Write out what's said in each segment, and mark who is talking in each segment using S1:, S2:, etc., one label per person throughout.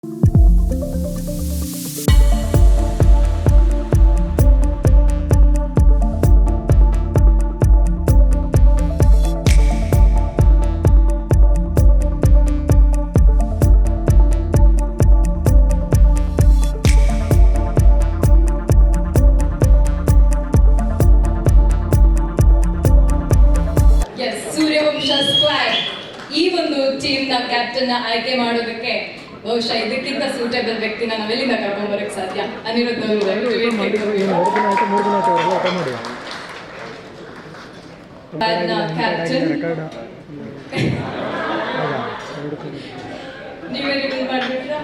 S1: ಸೂರ್ಯವಂಶ squad ಈ ಒಂದು team ನ ಕ್ಯಾಪ್ಟನ್ ಆಯ್ಕೆ ಮಾಡೋದಕ್ಕೆ ಬಹುಶಃ ಇದಕ್ಕಿಂತ ಸೂಟೇಬಲ್ ವ್ಯಕ್ತಿನ ನಾವೆಲ್ಲಿಂದ ಕರ್ಕೊಂಡ್ ಬರಕ್ ಸಾಧ್ಯ? ಅನಿರುದ್ಧ ಕ್ಯಾಪ್ಟನ್ ನೀವೇ ರಿವೀಲ್ ಮಾಡ್ಬಿಟ್ರಾ?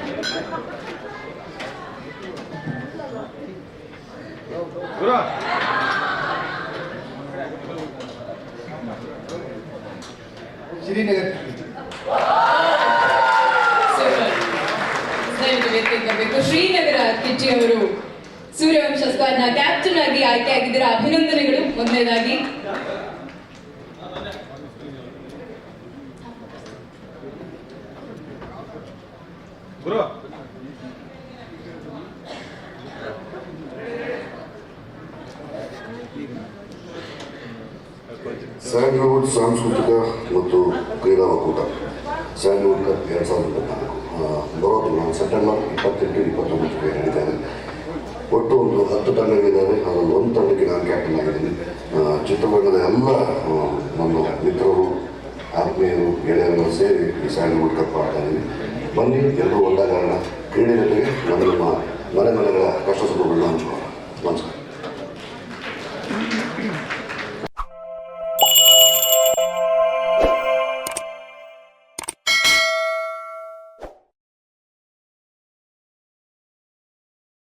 S2: ಶ್ರೀನಗರ್
S1: ಶ್ರೀನಗರ ಕಿಚ್ಚಿ ಅವರು ಸೂರ್ಯವಂಶ ಸ್ಕ್ವಾಡ್ ನ ಕ್ಯಾಪ್ಟನ್ ಆಗಿ ಆಯ್ಕೆ ಆಗಿದ್ದೀರಾ, ಅಭಿನಂದನೆಗಳು. ಮೊದಲನೇದಾಗಿ
S3: ಸ್ಯಾಂಡಲ್ವುಡ್ ಸಾಂಸ್ಕೃತಿಕ ಮತ್ತು ಕ್ರೀಡಾ ಒಕ್ಕೂಟ ಸ್ಯಾಂಡಲ್ವುಡ್ ಕಪ್ 2024 ಬರೋದು ನಾನು ಸೆಪ್ಟೆಂಬರ್ 28-29 ನಡೀತಾ ಇದೆ. ಒಟ್ಟು ಒಂದು 10 ತಂಡಗಳಿದ್ದಾವೆ. ಅದರಲ್ಲಿ ಒಂದು ತಂಡಕ್ಕೆ ನಾನು ಕ್ಯಾಪ್ಟನ್ ಆಗಿದ್ದೀನಿ. ಚಿತ್ರರಂಗದ ಎಲ್ಲ ನನ್ನ ಮಿತ್ರರು, ಆತ್ಮೀಯರು, ಗೆಳೆಯರನ್ನು ಸೇರಿ ಈ ಸ್ಯಾಂಡಲ್ವುಡ್ ಕಪ್ ಆಡ್ತಾ ಇದ್ದೀನಿ. ಬನ್ನಿ, ಎಲ್ಲರೂ ಒಂದಾಗೋಣ. ಕ್ರೀಡೆ ಜೊತೆಗೆ ನಮ್ಮ ಮನೆ ಮನೆಗಳ ಕಷ್ಟ ಸುಖಗಳನ್ನ ಹಂಚ್ಕೊಳ್ಳೋಣ. ನಮಸ್ಕಾರ.